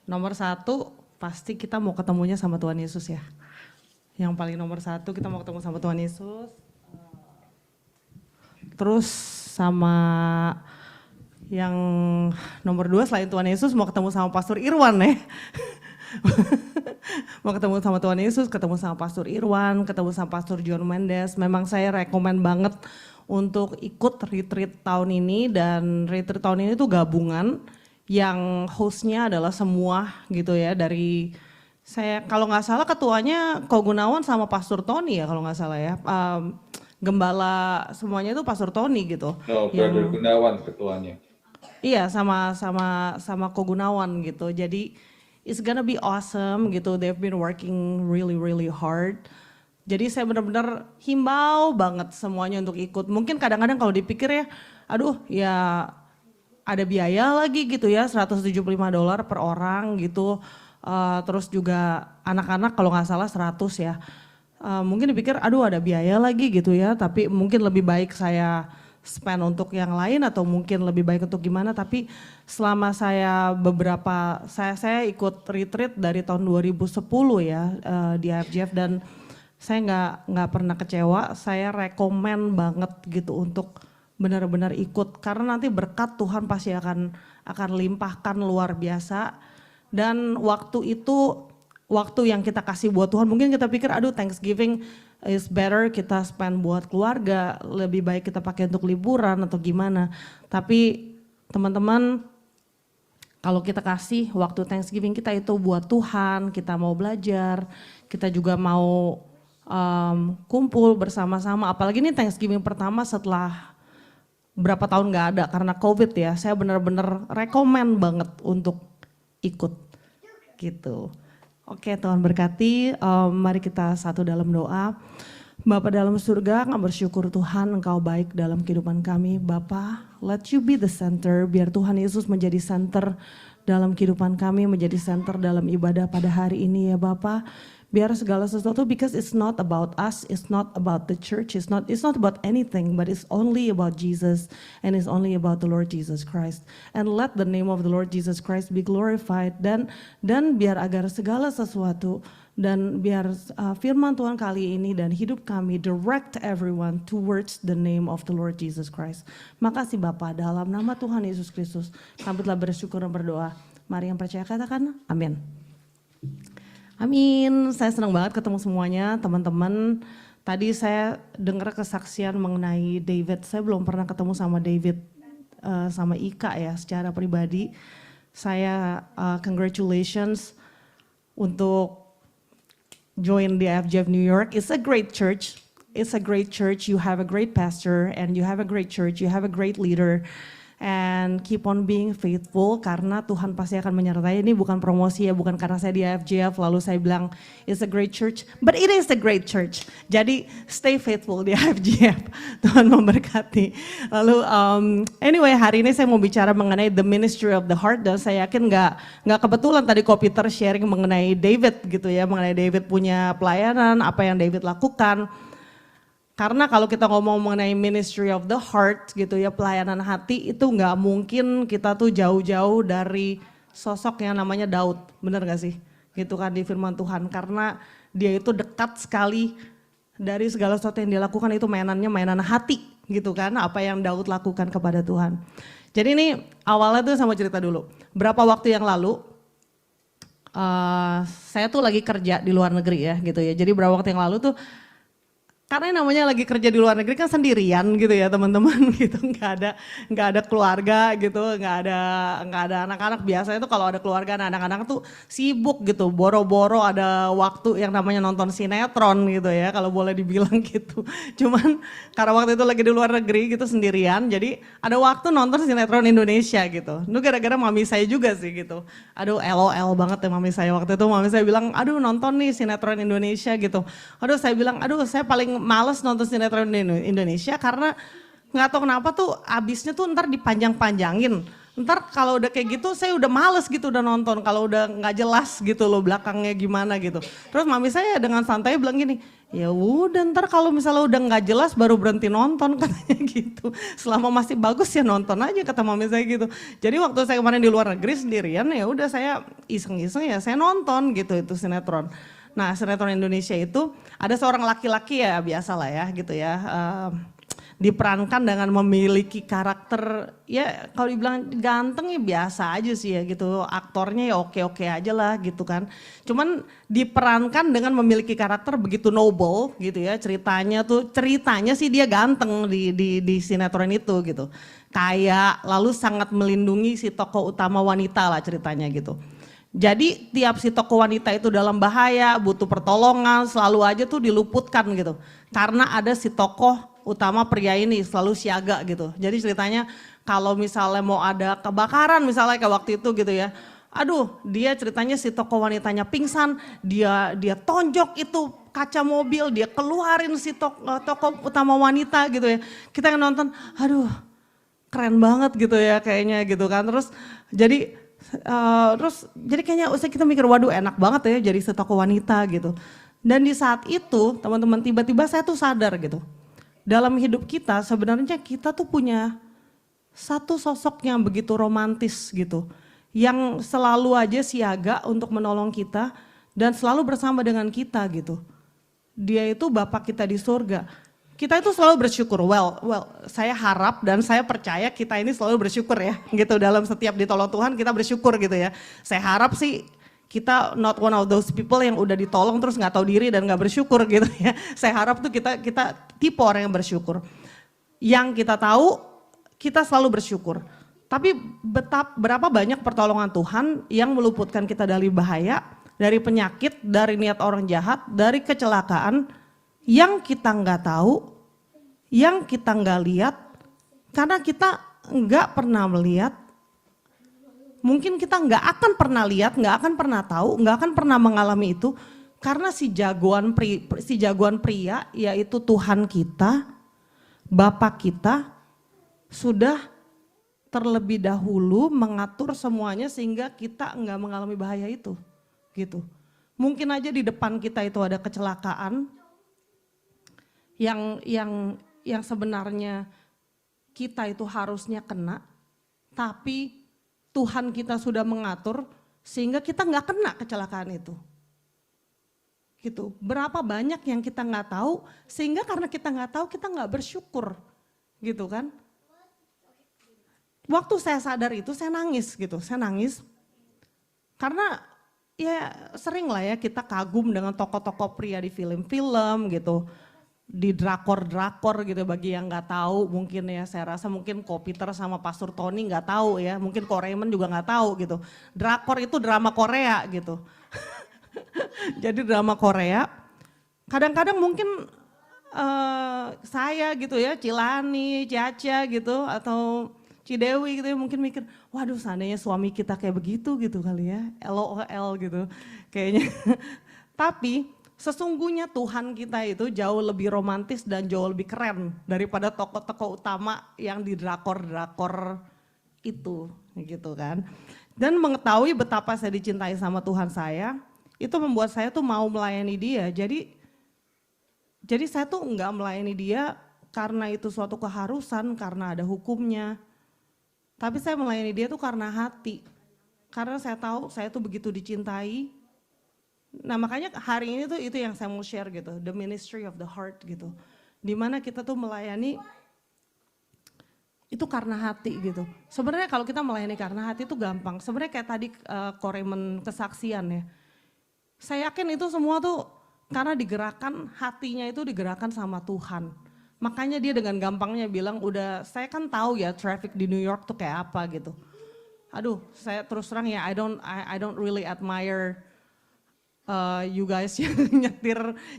Nomor satu, pasti kita mau ketemunya sama Tuhan Yesus ya. Yang paling nomor satu, kita mau ketemu sama Tuhan Yesus. Terus sama yang nomor dua, selain Tuhan Yesus, mau ketemu sama Pastor Irwan ya. Mau ketemu sama Tuhan Yesus, ketemu sama Pastor Irwan, ketemu sama Pastor John Mendes. Memang saya rekomen banget untuk ikut retreat tahun ini, dan retreat tahun ini tuh gabungan yang hostnya adalah semua gitu ya, dari saya kalau nggak salah ketuanya Ko Gunawan sama Pastor Tony ya kalau nggak salah ya. Gembala semuanya itu Pastor Tony gitu. Oh, Brother Gunawan ketuanya. Iya, sama Ko Gunawan gitu. Jadi it's gonna be awesome gitu. They've been working really hard. Jadi saya benar-benar himbau banget semuanya untuk ikut. Mungkin kadang-kadang kalau dipikir ya, aduh ya ada biaya lagi gitu ya, $175 per orang gitu. Terus juga anak-anak kalau nggak salah 100 ya. Mungkin dipikir aduh ada biaya lagi gitu ya, tapi mungkin lebih baik saya spend untuk yang lain atau mungkin lebih baik untuk gimana. Tapi selama saya saya ikut retreat dari tahun 2010 ya di IFGF, dan saya nggak pernah kecewa. Saya rekomen banget gitu untuk benar-benar ikut, karena nanti berkat Tuhan pasti akan limpahkan luar biasa. Dan waktu itu, waktu yang kita kasih buat Tuhan, mungkin kita pikir aduh Thanksgiving is better kita spend buat keluarga, lebih baik kita pakai untuk liburan atau gimana. Tapi teman-teman, kalau kita kasih waktu Thanksgiving kita itu buat Tuhan, kita mau belajar, kita juga mau kumpul bersama-sama. Apalagi ini Thanksgiving pertama setelah berapa tahun nggak ada karena COVID ya. Saya benar-benar rekomen banget untuk ikut gitu. Oke, Tuhan berkati. Mari kita satu dalam doa. Bapa dalam surga, kami bersyukur Tuhan Engkau baik dalam kehidupan kami. Bapa, let you be the center. Biar Tuhan Yesus menjadi center dalam kehidupan kami, menjadi center dalam ibadah pada hari ini ya Bapa. Biar segala sesuatu, because it's not about us, it's not about the church, it's not about anything, but it's only about Jesus, and it's only about the Lord Jesus Christ. And let the name of the Lord Jesus Christ be glorified, dan biar agar segala sesuatu, dan biar firman Tuhan kali ini dan hidup kami direct everyone towards the name of the Lord Jesus Christ. Makasih Bapa, dalam nama Tuhan Yesus Kristus kami telah bersyukur dan berdoa. Mari yang percaya katakan amin. Amin, saya senang banget ketemu semuanya teman-teman. Tadi saya dengar kesaksian mengenai David, saya belum pernah ketemu sama David sama Ika ya secara pribadi. Saya congratulations untuk join the IFGF New York. It's a great church, you have a great pastor and you have a great church, you have a great leader. And keep on being faithful, karena Tuhan pasti akan menyertai. Ini bukan promosi ya, bukan karena saya di IFGF lalu saya bilang it's a great church, but it is a great church. Jadi stay faithful di IFGF. Tuhan memberkati. Lalu anyway, hari ini saya mau bicara mengenai the ministry of the heart, dan saya yakin nggak kebetulan tadi Ko Peter sharing mengenai David gitu ya, mengenai David punya pelayanan, apa yang David lakukan. Karena kalau kita ngomong mengenai ministry of the heart gitu ya, pelayanan hati, itu nggak mungkin kita tuh jauh-jauh dari sosok yang namanya Daud, bener gak sih? Gitu kan di firman Tuhan, karena dia itu dekat sekali dari segala sesuatu yang dia lakukan, itu mainan hati gitu kan, apa yang Daud lakukan kepada Tuhan. Jadi ini awalnya tuh saya mau cerita dulu, berapa waktu yang lalu saya tuh lagi kerja di luar negeri ya gitu ya, jadi berapa waktu yang lalu tuh, karena namanya lagi kerja di luar negeri kan sendirian gitu ya teman-teman gitu, nggak ada keluarga gitu, nggak ada anak-anak. Biasanya tuh kalau ada keluarga, anak-anak tuh sibuk gitu, boro-boro ada waktu yang namanya nonton sinetron gitu ya, kalau boleh dibilang gitu. Cuman karena waktu itu lagi di luar negeri gitu sendirian, jadi ada waktu nonton sinetron Indonesia gitu. Itu gara-gara mami saya juga sih gitu. Aduh LOL banget ya mami saya waktu itu. Mami saya bilang, aduh nonton nih sinetron Indonesia gitu. Aduh saya bilang, aduh saya paling males nonton sinetron di Indonesia karena nggak tahu kenapa tuh abisnya tuh ntar dipanjang-panjangin. Ntar kalau udah kayak gitu saya udah males gitu udah nonton, kalau udah nggak jelas gitu loh belakangnya gimana gitu. Terus mami saya dengan santai bilang gini, Ya udah ntar kalau misalnya udah nggak jelas baru berhenti nonton katanya gitu. Selama masih bagus ya nonton aja kata mami saya gitu. Jadi waktu saya kemarin di luar negeri sendirian ya udah saya iseng-iseng ya saya nonton gitu itu sinetron. Nah sinetron Indonesia itu ada seorang laki-laki ya biasa lah ya gitu ya. Diperankan dengan memiliki karakter ya kalau dibilang ganteng ya biasa aja sih ya gitu, aktornya ya oke-oke aja lah gitu kan. Cuman diperankan dengan memiliki karakter begitu noble gitu ya, ceritanya sih dia ganteng di sinetron itu gitu. Kayak lalu sangat melindungi si tokoh utama wanita lah ceritanya gitu. Jadi tiap si tokoh wanita itu dalam bahaya, butuh pertolongan, selalu aja tuh diluputkan gitu. Karena ada si tokoh utama pria ini selalu siaga gitu. Jadi ceritanya kalau misalnya mau ada kebakaran misalnya kayak waktu itu gitu ya. Aduh, dia ceritanya si tokoh wanitanya pingsan, dia tonjok itu kaca mobil, dia keluarin si tokoh utama wanita gitu ya. Kita yang nonton, aduh keren banget gitu ya kayaknya gitu kan. Jadi kayaknya usah kita mikir waduh enak banget ya jadi si tokoh wanita gitu. Dan di saat itu teman-teman tiba-tiba saya tuh sadar gitu. Dalam hidup kita sebenarnya kita tuh punya satu sosok yang begitu romantis gitu. Yang selalu aja siaga untuk menolong kita dan selalu bersama dengan kita gitu. Dia itu Bapak kita di surga. Kita itu selalu bersyukur, saya harap dan saya percaya kita ini selalu bersyukur ya gitu. Dalam setiap ditolong Tuhan kita bersyukur gitu ya. Saya harap sih kita not one of those people yang udah ditolong terus nggak tahu diri dan nggak bersyukur gitu ya. Saya harap tuh kita tipe orang yang bersyukur. Yang kita tahu kita selalu bersyukur. Tapi berapa banyak pertolongan Tuhan yang meluputkan kita dari bahaya, dari penyakit, dari niat orang jahat, dari kecelakaan yang kita nggak tahu, yang kita nggak lihat, karena kita nggak pernah melihat. Mungkin kita nggak akan pernah lihat, nggak akan pernah tahu, nggak akan pernah mengalami itu karena si jagoan pria yaitu Tuhan kita, Bapa kita sudah terlebih dahulu mengatur semuanya sehingga kita nggak mengalami bahaya itu, gitu. Mungkin aja di depan kita itu ada kecelakaan yang sebenarnya kita itu harusnya kena, tapi Tuhan kita sudah mengatur sehingga kita nggak kena kecelakaan itu. Gitu. Berapa banyak yang kita nggak tahu sehingga karena kita nggak tahu kita nggak bersyukur, gitu kan? Waktu saya sadar itu saya nangis gitu, saya nangis karena ya sering lah ya kita kagum dengan tokoh-tokoh pria di film-film gitu. Di drakor-drakor gitu bagi yang nggak tahu mungkin ya saya rasa mungkin Ko Peter sama Pastor Tony nggak tahu ya mungkin Ko Raymond juga nggak tahu gitu. Drakor itu drama Korea gitu. Jadi drama Korea kadang-kadang mungkin saya gitu ya Cilani, Caca gitu atau Cidewi gitu ya mungkin mikir waduh seandainya suami kita kayak begitu gitu kali ya LOL gitu kayaknya. Tapi sesungguhnya Tuhan kita itu jauh lebih romantis dan jauh lebih keren daripada tokoh-tokoh utama yang di drakor-drakor itu gitu kan. Dan mengetahui betapa saya dicintai sama Tuhan saya, itu membuat saya tuh mau melayani dia. Jadi saya tuh enggak melayani dia karena itu suatu keharusan, karena ada hukumnya. Tapi saya melayani dia tuh karena hati. Karena saya tahu saya tuh begitu dicintai. Nah makanya hari ini tuh itu yang saya mau share gitu, the ministry of the heart gitu. Dimana kita tuh melayani itu karena hati gitu. Sebenarnya kalau kita melayani karena hati itu gampang. Sebenarnya kayak tadi Koremen kesaksian ya. Saya yakin itu semua tuh karena digerakkan hatinya itu digerakkan sama Tuhan. Makanya dia dengan gampangnya bilang udah saya kan tahu ya traffic di New York tuh kayak apa gitu. Aduh saya terus terang ya I don't really admire you guys yang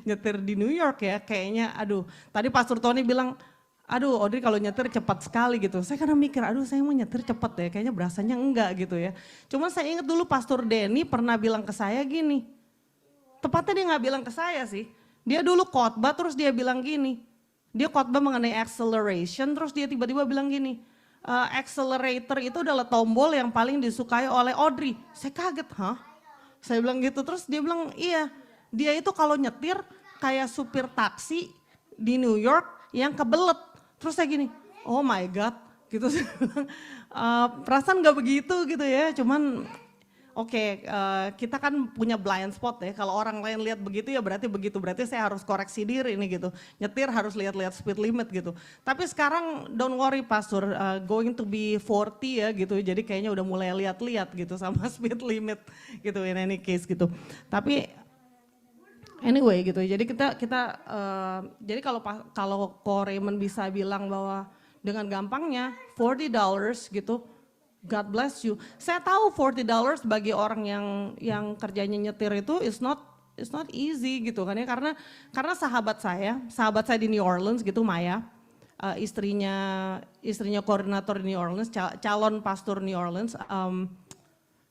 nyetir di New York ya kayaknya aduh tadi Pastor Tony bilang aduh Audrey kalau nyetir cepat sekali gitu saya kadang mikir aduh saya mau nyetir cepat ya kayaknya berasanya enggak gitu ya cuma saya ingat dulu Pastor Denny pernah bilang ke saya gini tepatnya dia nggak bilang ke saya sih dia dulu khotbah terus dia bilang gini dia khotbah mengenai acceleration terus dia tiba-tiba bilang gini accelerator itu adalah tombol yang paling disukai oleh Audrey saya kaget hah. Saya bilang gitu, terus dia bilang iya dia itu kalau nyetir kayak supir taksi di New York yang kebelet. Terus saya gini, oh my God, gitu. Perasaan gak begitu gitu ya, cuman oke, kita kan punya blind spot ya, kalau orang lain lihat begitu ya berarti begitu, berarti saya harus koreksi diri nih gitu. Nyetir harus lihat-lihat speed limit gitu. Tapi sekarang don't worry Pastor, going to be 40 ya gitu, jadi kayaknya udah mulai lihat-lihat gitu sama speed limit gitu in any case gitu. Tapi anyway gitu, jadi jadi kalau Raymond bisa bilang bahwa dengan gampangnya $40 gitu, God bless you. Saya tahu $40 bagi orang yang kerjanya nyetir itu is not easy gitu kan ya, karena sahabat saya di New Orleans gitu, Maya, istrinya koordinator di New Orleans, calon pastor New Orleans,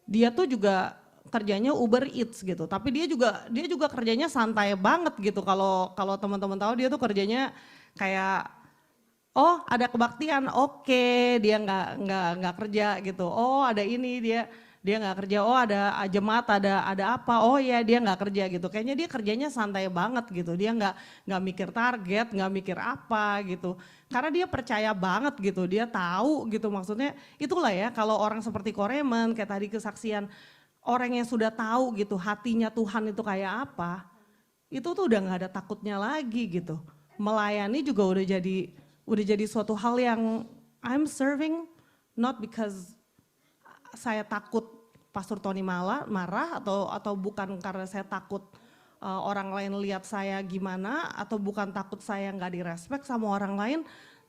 dia tuh juga kerjanya Uber Eats gitu, tapi dia juga kerjanya santai banget gitu. Kalau teman-teman tahu, dia tuh kerjanya kayak, oh ada kebaktian, oke, dia nggak kerja gitu. Oh ada ini, dia nggak kerja. Oh ada jemaat, ada apa, oh ya dia nggak kerja gitu. Kayaknya dia kerjanya santai banget gitu. Dia nggak mikir target, nggak mikir apa gitu. Karena dia percaya banget gitu. Dia tahu gitu, maksudnya itulah ya, kalau orang seperti Koreman kayak tadi kesaksian, orang yang sudah tahu gitu hatinya Tuhan itu kayak apa, itu tuh udah nggak ada takutnya lagi gitu. Melayani juga udah jadi suatu hal yang I'm serving not because saya takut Pastor Tony marah atau bukan karena saya takut orang lain lihat saya gimana, atau bukan takut saya nggak direspek sama orang lain,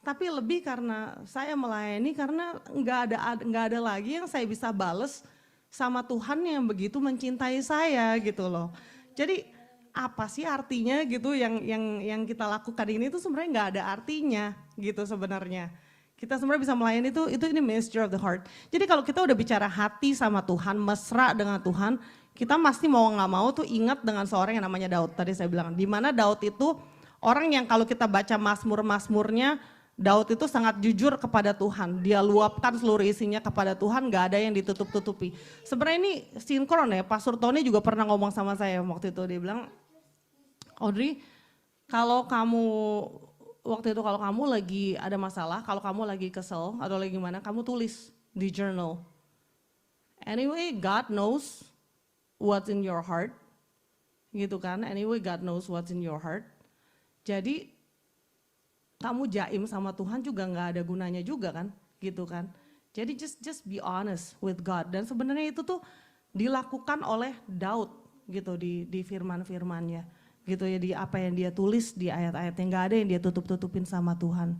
tapi lebih karena saya melayani karena nggak ada lagi yang saya bisa bales sama Tuhan yang begitu mencintai saya gitu loh. Jadi apa sih artinya gitu yang kita lakukan ini tuh sebenarnya nggak ada artinya gitu sebenarnya. Kita sebenarnya bisa melayani itu ini ministry of the heart. Jadi kalau kita udah bicara hati sama Tuhan, mesra dengan Tuhan, kita pasti mau nggak mau tuh ingat dengan seorang yang namanya Daud. Tadi saya bilang, di mana Daud itu orang yang kalau kita baca mazmurnya, Daud itu sangat jujur kepada Tuhan. Dia luapkan seluruh isinya kepada Tuhan, gak ada yang ditutup-tutupi. Sebenarnya ini sinkron ya, Pastor Tony juga pernah ngomong sama saya waktu itu. Dia bilang, Audrey, kalau kamu lagi ada masalah, kalau kamu lagi kesel atau lagi gimana, kamu tulis di journal. Anyway, God knows what's in your heart. Gitu kan, anyway God knows what's in your heart. Jadi kamu jaim sama Tuhan juga nggak ada gunanya juga kan, gitu kan. Jadi just be honest with God. Dan sebenarnya itu tuh dilakukan oleh Daud gitu di firman-firmannya, gitu ya, di apa yang dia tulis di ayat-ayatnya, nggak ada yang dia tutup-tutupin sama Tuhan,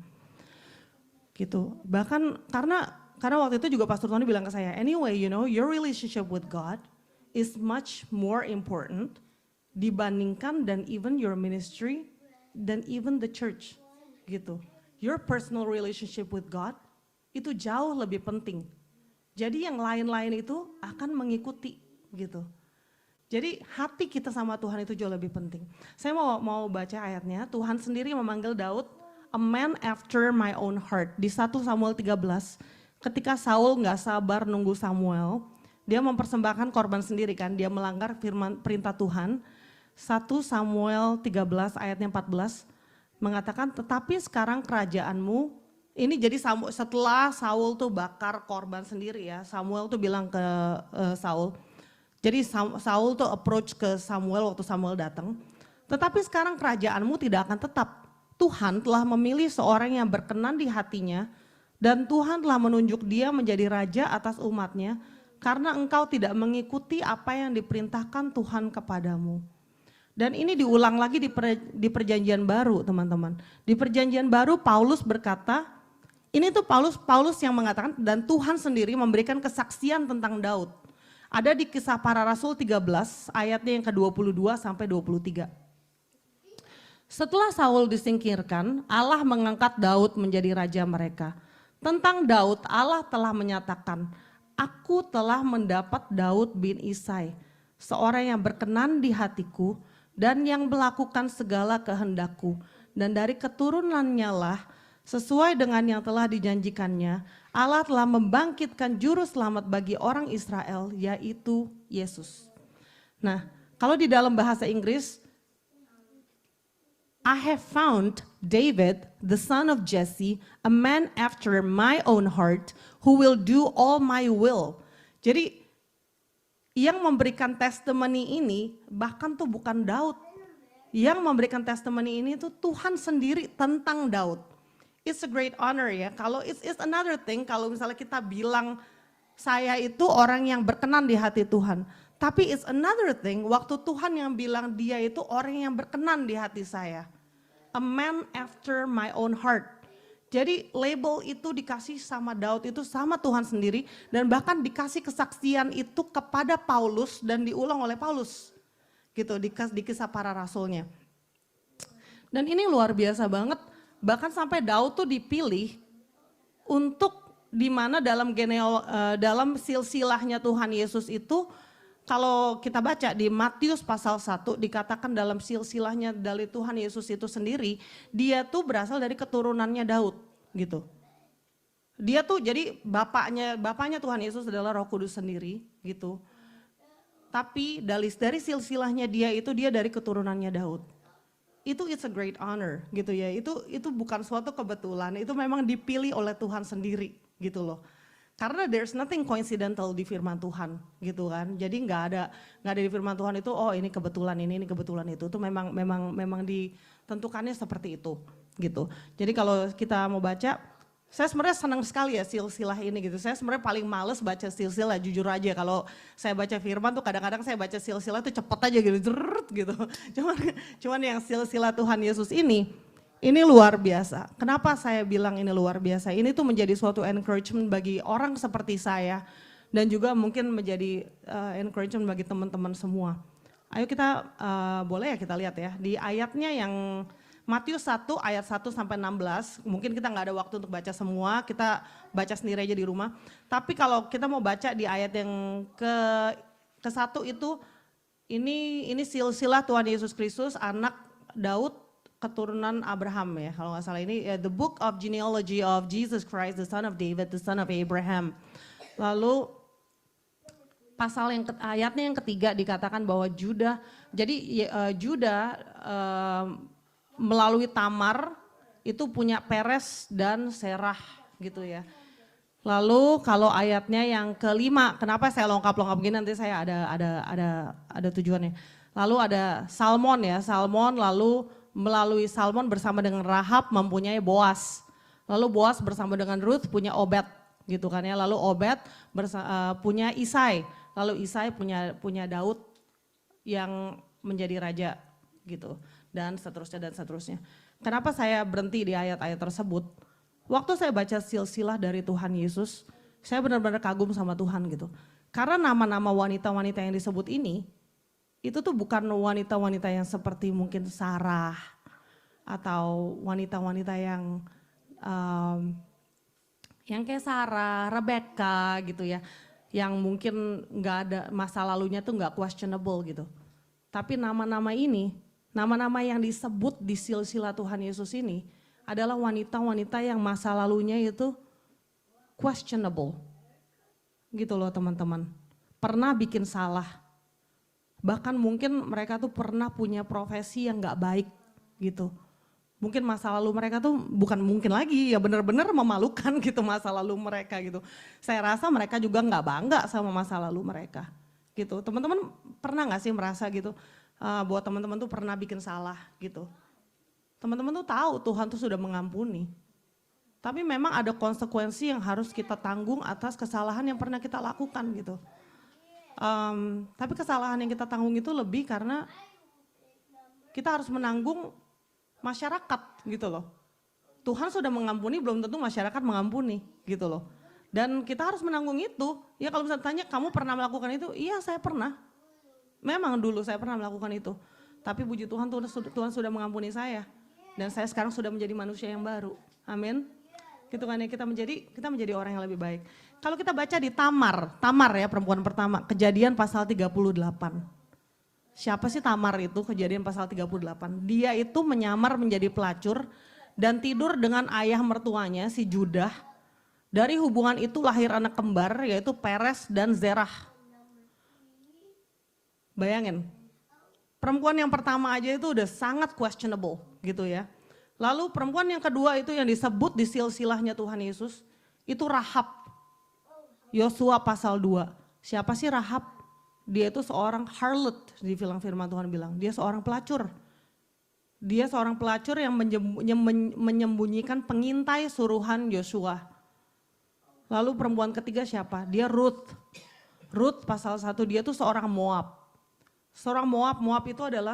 gitu. Bahkan karena waktu itu juga Pastor Tony bilang ke saya, anyway, you know, your relationship with God is much more important dibandingkan dan even your ministry dan even the church. Gitu. Your personal relationship with God itu jauh lebih penting. Jadi yang lain-lain itu akan mengikuti gitu. Jadi hati kita sama Tuhan itu jauh lebih penting. Saya mau baca ayatnya. Tuhan sendiri memanggil Daud a man after my own heart. Di 1 Samuel 13, ketika Saul nggak sabar nunggu Samuel, dia mempersembahkan korban sendiri kan. Dia melanggar perintah Tuhan. 1 Samuel 13 ayatnya 14. Mengatakan, tetapi sekarang kerajaanmu, ini jadi setelah Saul tuh bakar korban sendiri ya, Samuel tuh bilang ke Saul, jadi Saul tuh approach ke Samuel waktu Samuel datang, tetapi sekarang kerajaanmu tidak akan tetap, Tuhan telah memilih seorang yang berkenan di hatinya, dan Tuhan telah menunjuk dia menjadi raja atas umatnya, karena engkau tidak mengikuti apa yang diperintahkan Tuhan kepadamu. Dan ini diulang lagi di perjanjian baru teman-teman. Di perjanjian baru Paulus berkata, ini tuh Paulus yang mengatakan, dan Tuhan sendiri memberikan kesaksian tentang Daud. Ada di Kisah Para Rasul 13 ayatnya yang ke-22 sampai 23. Setelah Saul disingkirkan, Allah mengangkat Daud menjadi raja mereka. Tentang Daud, Allah telah menyatakan, aku telah mendapat Daud bin Isai, seorang yang berkenan di hatiku, dan yang melakukan segala kehendakku, dan dari keturunannya lah, sesuai dengan yang telah dijanjikannya, Allah telah membangkitkan juru selamat bagi orang Israel, yaitu Yesus. Nah, kalau di dalam bahasa Inggris, I have found David, the son of Jesse, a man after my own heart, who will do all my will. Jadi yang memberikan testimoni ini bahkan tuh bukan Daud. Yang memberikan testimoni ini tuh Tuhan sendiri tentang Daud. It's a great honor ya. Kalau it's another thing kalau misalnya kita bilang saya itu orang yang berkenan di hati Tuhan. Tapi it's another thing waktu Tuhan yang bilang dia itu orang yang berkenan di hati saya. A man after my own heart. Jadi label itu dikasih sama Daud itu sama Tuhan sendiri dan bahkan dikasih kesaksian itu kepada Paulus dan diulang oleh Paulus. Gitu di kisah para rasulnya. Dan ini luar biasa banget, bahkan sampai Daud tuh dipilih untuk di mana dalam silsilahnya Tuhan Yesus itu. Kalau kita baca di Matius pasal 1 dikatakan dalam silsilahnya dari Tuhan Yesus itu sendiri, dia tuh berasal dari keturunannya Daud gitu. Dia tuh jadi bapaknya Tuhan Yesus adalah Roh Kudus sendiri gitu. Tapi dari silsilahnya dia dari keturunannya Daud. Itu it's a great honor gitu ya. Itu bukan suatu kebetulan, itu memang dipilih oleh Tuhan sendiri gitu loh. Karena there's nothing coincidental di firman Tuhan gitu kan. Jadi nggak ada di firman Tuhan itu oh ini kebetulan ini kebetulan itu. Itu memang ditentukannya seperti itu gitu. Jadi kalau kita mau baca, saya sebenarnya senang sekali ya silsilah ini gitu. Saya sebenarnya paling males baca silsilah jujur aja. Kalau saya baca firman tuh kadang-kadang saya baca silsilah tuh cepet aja gitu, gitu. Cuman yang silsilah Tuhan Yesus ini luar biasa. Kenapa saya bilang ini luar biasa? Ini tuh menjadi suatu encouragement bagi orang seperti saya dan juga mungkin menjadi encouragement bagi teman-teman semua. Ayo kita boleh ya kita lihat ya di ayatnya yang Matius 1 ayat 1 sampai 16. Mungkin kita nggak ada waktu untuk baca semua, kita baca sendiri aja di rumah. Tapi kalau kita mau baca di ayat yang ke 1 itu ini silsilah Tuhan Yesus Kristus anak Daud keturunan Abraham ya kalau nggak salah ini the book of genealogy of Jesus Christ the son of David the son of Abraham. Lalu ayatnya yang ketiga dikatakan bahwa Juda melalui Tamar itu punya Peres dan Serah gitu ya. Lalu kalau ayatnya yang kelima, kenapa saya lengkap begini nanti saya ada tujuannya. Lalu ada Salmon ya, lalu melalui Salmon bersama dengan Rahab mempunyai Boas. Lalu Boas bersama dengan Ruth punya Obed gitu kan ya. Lalu Obed punya Isai. Lalu Isai punya Daud yang menjadi raja gitu. Dan seterusnya. Kenapa saya berhenti di ayat-ayat tersebut? Waktu saya baca silsilah dari Tuhan Yesus, saya benar-benar kagum sama Tuhan gitu. Karena nama-nama wanita-wanita yang disebut ini, itu tuh bukan wanita-wanita yang seperti mungkin Sarah atau wanita-wanita yang kayak Sarah, Rebecca gitu ya, yang mungkin nggak ada masa lalunya tuh nggak questionable gitu. Tapi nama-nama yang disebut di silsilah Tuhan Yesus ini adalah wanita-wanita yang masa lalunya itu questionable, gitu loh teman-teman. Pernah bikin salah. Bahkan mungkin mereka tuh pernah punya profesi yang gak baik gitu. Mungkin masa lalu mereka tuh bukan mungkin lagi ya benar-benar memalukan gitu masa lalu mereka gitu. Saya rasa mereka juga gak bangga sama masa lalu mereka gitu. Teman-teman pernah gak sih merasa gitu bahwa teman-teman tuh pernah bikin salah gitu. Teman-teman tuh tahu Tuhan tuh sudah mengampuni. Tapi memang ada konsekuensi yang harus kita tanggung atas kesalahan yang pernah kita lakukan gitu. Tapi kesalahan yang kita tanggung itu lebih karena kita harus menanggung masyarakat gitu loh. Tuhan sudah mengampuni, belum tentu masyarakat mengampuni gitu loh. Dan kita harus menanggung itu. Ya kalau misalnya tanya, kamu pernah melakukan itu? Iya saya pernah. Memang dulu saya pernah melakukan itu. Tapi puji Tuhan, Tuhan sudah mengampuni saya. Dan saya sekarang sudah menjadi manusia yang baru. Amin. Gitu kan ya, kita menjadi orang yang lebih baik. Kalau kita baca di Tamar ya perempuan pertama, Kejadian pasal 38. Siapa sih Tamar itu? Kejadian pasal 38. Dia itu menyamar menjadi pelacur dan tidur dengan ayah mertuanya si Judah. Dari hubungan itu lahir anak kembar yaitu Peres dan Zerah. Bayangin, perempuan yang pertama aja itu udah sangat questionable. gitu ya. Lalu perempuan yang kedua itu yang disebut di silsilahnya Tuhan Yesus, itu Rahab. Yosua pasal 2. Siapa sih Rahab? Dia itu seorang harlot di firman Tuhan bilang. Dia seorang pelacur. Dia seorang pelacur yang menyembunyikan pengintai suruhan Yosua. Lalu perempuan ketiga siapa? Dia Ruth. Ruth pasal 1, dia tuh seorang Moab. Seorang Moab itu adalah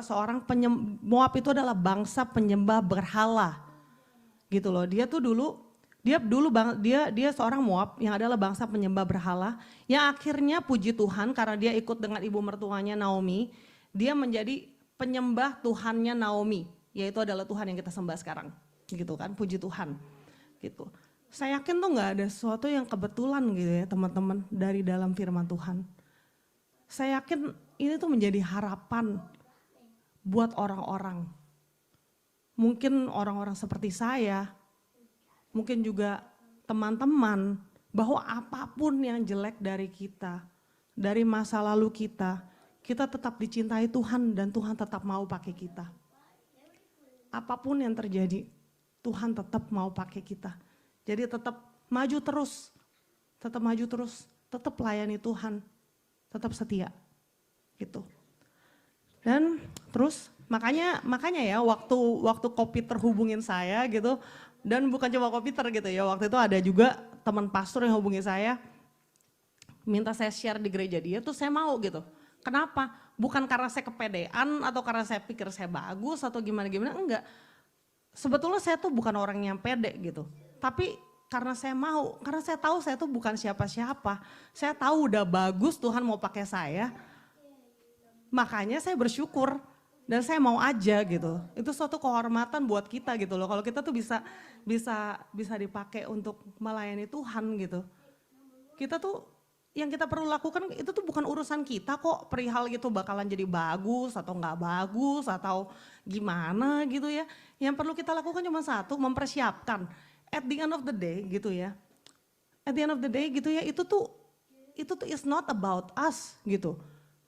Moab itu adalah bangsa penyembah berhala. Gitu loh. Dia seorang Moab yang adalah bangsa penyembah berhala yang akhirnya puji Tuhan karena dia ikut dengan ibu mertuanya Naomi, dia menjadi penyembah Tuhannya Naomi, yaitu adalah Tuhan yang kita sembah sekarang. Gitu kan, puji Tuhan. Gitu. Saya yakin tuh nggak ada sesuatu yang kebetulan gitu ya teman-teman dari dalam firman Tuhan. Saya yakin ini tuh menjadi harapan buat orang-orang. Mungkin orang-orang seperti saya, mungkin juga teman-teman, bahwa apapun yang jelek dari kita, dari masa lalu kita tetap dicintai Tuhan dan Tuhan tetap mau pakai kita. Apapun yang terjadi, Tuhan tetap mau pakai kita. Jadi tetap maju terus, tetap layani Tuhan, tetap setia, gitu. Dan terus makanya ya waktu Kopiter hubungin saya gitu, dan bukan cuma Kopiter gitu ya, waktu itu ada juga teman pastor yang hubungi saya, minta saya share di gereja dia tuh saya mau gitu. Kenapa? Bukan karena saya kepedean atau karena saya pikir saya bagus atau gimana-gimana, enggak. Sebetulnya saya tuh bukan orang yang pede gitu. Tapi karena saya mau, karena saya tahu saya tuh bukan siapa-siapa. Saya tahu udah bagus Tuhan mau pakai saya. Makanya saya bersyukur dan saya mau aja gitu. Itu suatu kehormatan buat kita gitu loh. Kalau kita tuh bisa dipakai untuk melayani Tuhan gitu. Kita tuh yang kita perlu lakukan itu tuh bukan urusan kita kok, perihal gitu bakalan jadi bagus atau nggak bagus atau gimana gitu ya. Yang perlu kita lakukan cuma satu, mempersiapkan. At the end of the day gitu ya. At the end of the day gitu ya, itu tuh is not about us gitu.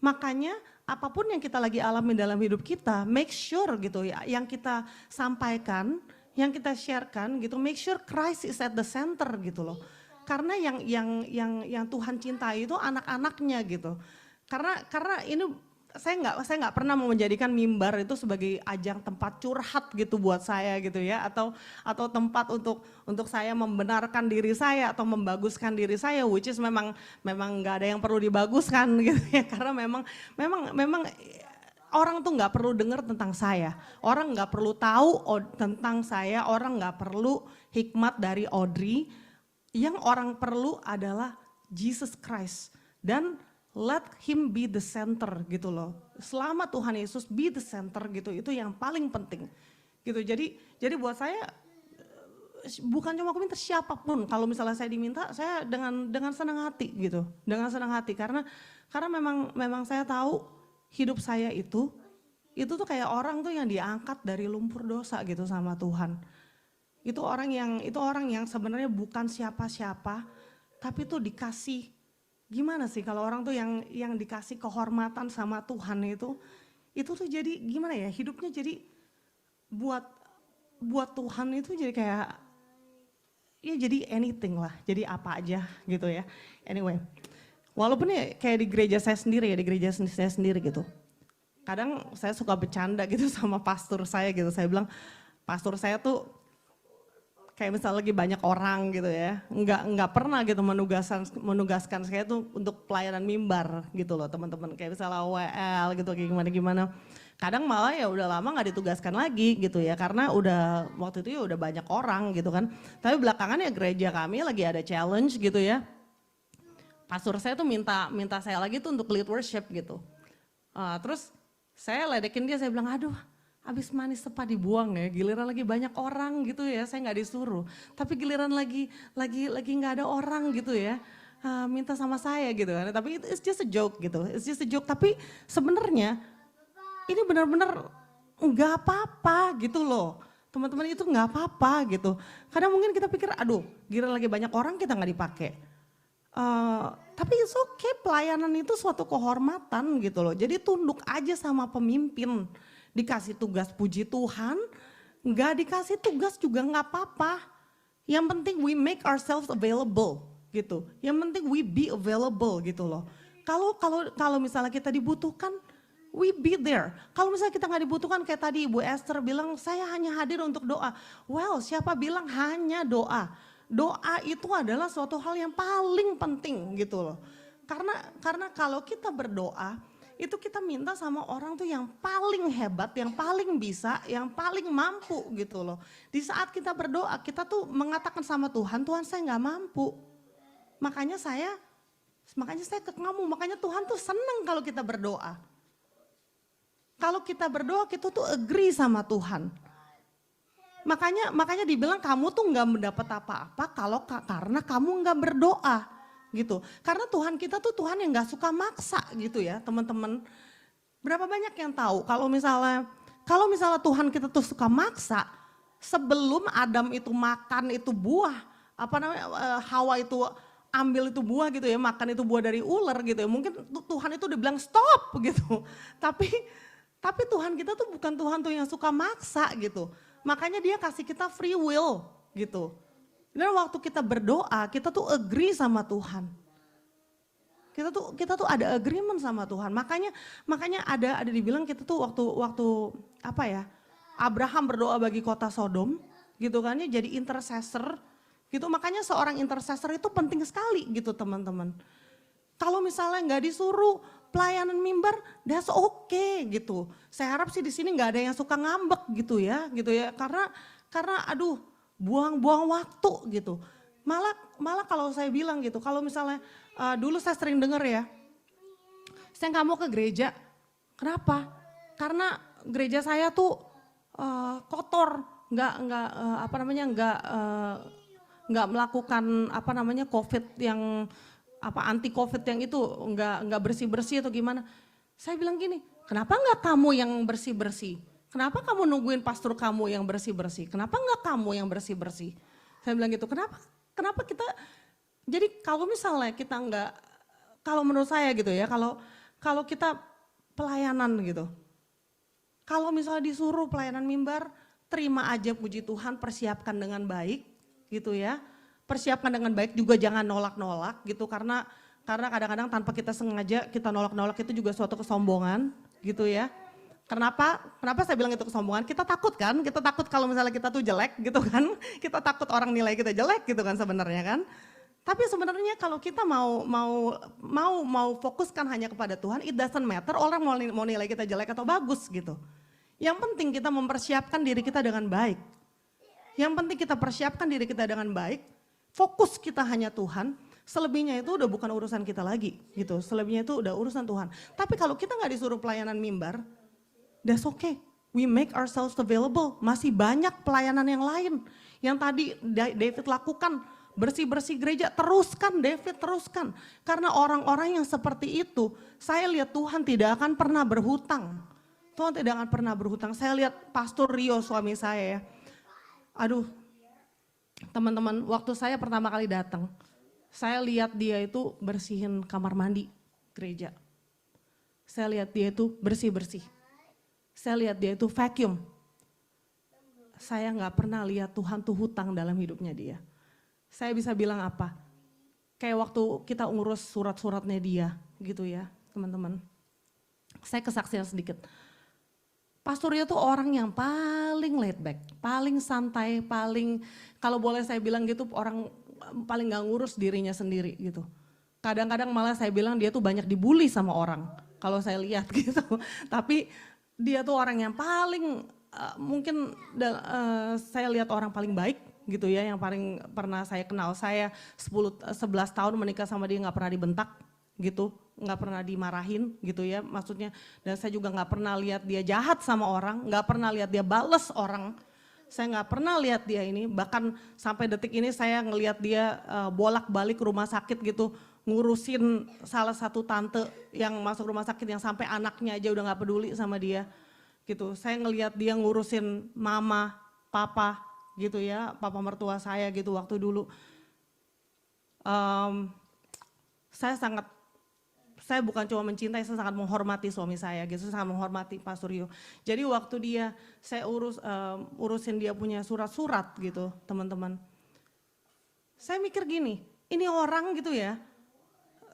Makanya apapun yang kita lagi alami dalam hidup kita, make sure gitu ya, yang kita sampaikan, yang kita sharekan gitu, make sure Christ is at the center gitu loh. Karena yang Tuhan cintai itu anak-anaknya gitu. Karena ini saya nggak pernah mau menjadikan mimbar itu sebagai ajang tempat curhat gitu buat saya gitu ya, atau tempat untuk saya membenarkan diri saya atau membaguskan diri saya, which is memang nggak ada yang perlu dibaguskan gitu ya, karena memang orang tuh nggak perlu dengar tentang saya, orang nggak perlu tahu tentang saya, orang nggak perlu hikmat dari Audrey. Yang orang perlu adalah Jesus Christ dan let him be the center gitu loh. Selama Tuhan Yesus be the center gitu, itu yang paling penting gitu. Jadi buat saya bukan cuma aku minta siapapun, kalau misalnya saya diminta saya dengan senang hati gitu, dengan senang hati karena memang saya tahu hidup saya itu tuh kayak orang tuh yang diangkat dari lumpur dosa gitu sama Tuhan. Itu orang yang sebenarnya bukan siapa-siapa, tapi tuh dikasih, gimana sih kalau orang tuh yang dikasih kehormatan sama Tuhan itu tuh jadi gimana ya, hidupnya jadi buat Tuhan itu jadi kayak, ya jadi anything lah, jadi apa aja gitu ya. Anyway, walaupun ya kayak di gereja saya sendiri gitu. Kadang saya suka bercanda gitu sama pastor saya gitu, saya bilang pastor saya tuh kayak misalnya lagi banyak orang gitu ya, nggak pernah gitu menugaskan saya tuh untuk pelayanan mimbar gitu loh teman-teman, kayak misalnya WL gitu kayak gimana. Kadang malah ya udah lama nggak ditugaskan lagi gitu ya, karena waktu itu ya udah banyak orang gitu kan. Tapi belakangan ya gereja kami lagi ada challenge gitu ya. Pastor saya tuh minta saya lagi tuh untuk lead worship gitu. Terus saya ledekin dia, saya bilang aduh, abis manis tepat dibuang ya, giliran lagi banyak orang gitu ya, saya nggak disuruh. Tapi giliran lagi nggak ada orang gitu ya, minta sama saya gitu kan. Tapi it's just a joke gitu, it's just a joke. Tapi sebenarnya ini benar-benar nggak apa-apa gitu loh. Teman-teman itu nggak apa-apa gitu. Kadang mungkin kita pikir, aduh giliran lagi banyak orang kita nggak dipakai. Tapi it's okay, pelayanan itu suatu kehormatan gitu loh. Jadi tunduk aja sama pemimpin. Dikasih tugas puji Tuhan, nggak dikasih tugas juga nggak apa-apa. Yang penting we make ourselves available gitu. Yang penting we be available gitu loh. Kalau misalnya kita dibutuhkan, we be there. Kalau misalnya kita nggak dibutuhkan kayak tadi Ibu Esther bilang, saya hanya hadir untuk doa. Well, siapa bilang hanya doa? Doa itu adalah suatu hal yang paling penting gitu loh. Karena kalau kita berdoa, itu kita minta sama orang tuh yang paling hebat, yang paling bisa, yang paling mampu gitu loh. Di saat kita berdoa, kita tuh mengatakan sama Tuhan, Tuhan saya nggak mampu. Makanya saya ke kamu, makanya Tuhan tuh senang kalau kita berdoa. Kalau kita berdoa, kita tuh agree sama Tuhan. Makanya dibilang kamu tuh nggak mendapat apa-apa karena kamu nggak berdoa gitu. Karena Tuhan kita tuh Tuhan yang nggak suka maksa gitu ya teman-teman. Berapa banyak yang tahu kalau misalnya Tuhan kita tuh suka maksa, sebelum Adam itu makan itu buah, Hawa itu ambil itu buah gitu ya, makan itu buah dari ular gitu ya. Mungkin Tuhan itu udah bilang stop gitu. Tapi Tuhan kita tuh bukan Tuhan tuh yang suka maksa gitu. Makanya dia kasih kita free will gitu. Dan waktu kita berdoa, kita tuh agree sama Tuhan. Kita tuh ada agreement sama Tuhan. Makanya ada dibilang kita tuh waktu Abraham berdoa bagi kota Sodom gitu kan ya, jadi intercessor gitu. Makanya seorang intercessor itu penting sekali gitu teman-teman. Kalau misalnya nggak disuruh pelayanan mimbar, that's okay gitu. Saya harap sih di sini nggak ada yang suka ngambek gitu ya. Karena aduh buang-buang waktu gitu. Malah kalau saya bilang gitu, kalau misalnya dulu saya sering dengar ya, saya nggak mau ke gereja. Kenapa? Karena gereja saya tuh kotor, nggak melakukan COVID yang anti COVID yang itu nggak bersih-bersih atau gimana. Saya bilang gini, kenapa nggak kamu yang bersih-bersih? Kenapa kamu nungguin pastor kamu yang bersih-bersih? Kenapa nggak kamu yang bersih-bersih? Saya bilang gitu, kenapa kita, jadi kalau misalnya kita nggak, kalau menurut saya gitu ya, kalau kita pelayanan gitu, kalau misalnya disuruh pelayanan mimbar, terima aja puji Tuhan, persiapkan dengan baik gitu ya. Persiapkan dengan baik, juga jangan nolak-nolak gitu, karena kadang-kadang tanpa kita sengaja kita nolak-nolak itu juga suatu kesombongan gitu ya. Kenapa saya bilang itu kesombongan? Kita takut kan, kita takut kalau misalnya kita tuh jelek gitu kan, kita takut orang nilai kita jelek gitu kan sebenarnya kan. Tapi sebenarnya kalau kita mau fokuskan hanya kepada Tuhan, it doesn't matter orang mau nilai kita jelek atau bagus gitu. Yang penting kita mempersiapkan diri kita dengan baik. Yang penting kita persiapkan diri kita dengan baik. Fokus kita hanya Tuhan, selebihnya itu udah bukan urusan kita lagi gitu. Selebihnya itu udah urusan Tuhan. Tapi kalau kita nggak disuruh pelayanan mimbar, that's okay. We make ourselves available. Masih banyak pelayanan yang lain. Yang tadi David lakukan, bersih-bersih gereja, teruskan David, teruskan. Karena orang-orang yang seperti itu, saya lihat Tuhan tidak akan pernah berhutang. Tuhan tidak akan pernah berhutang. Saya lihat Pastor Rio suami saya ya. Aduh, teman-teman, waktu saya pertama kali datang, saya lihat dia itu bersihin kamar mandi gereja. Saya lihat dia itu bersih-bersih. Saya lihat dia itu vacuum. Saya nggak pernah lihat Tuhan tuh hutang dalam hidupnya dia. Saya bisa bilang apa? Kayak waktu kita ngurus surat-suratnya dia gitu ya teman-teman. Saya kesaksian sedikit. Pastor Rio tuh orang yang paling laid back, paling santai, paling kalau boleh saya bilang gitu orang paling gak ngurus dirinya sendiri gitu. Kadang-kadang malah saya bilang dia tuh banyak dibully sama orang kalau saya lihat gitu. Tapi dia tuh orang yang paling mungkin saya lihat orang paling baik gitu ya, yang paling pernah saya kenal. Saya 11 tahun menikah sama dia, gak pernah dibentak gitu, nggak pernah dimarahin gitu ya maksudnya, dan saya juga nggak pernah lihat dia jahat sama orang, nggak pernah lihat dia bales orang, saya nggak pernah lihat dia ini, bahkan sampai detik ini saya ngelihat dia bolak-balik rumah sakit gitu, ngurusin salah satu tante yang masuk rumah sakit yang sampai anaknya aja udah nggak peduli sama dia gitu. Saya ngelihat dia ngurusin mama, papa gitu ya, papa mertua saya gitu waktu dulu. Saya saya bukan cuma mencintai, saya sangat menghormati suami saya gitu, saya sangat menghormati Pak Suryo. Jadi waktu saya urusin dia punya surat-surat gitu teman-teman. Saya mikir gini, ini orang gitu ya,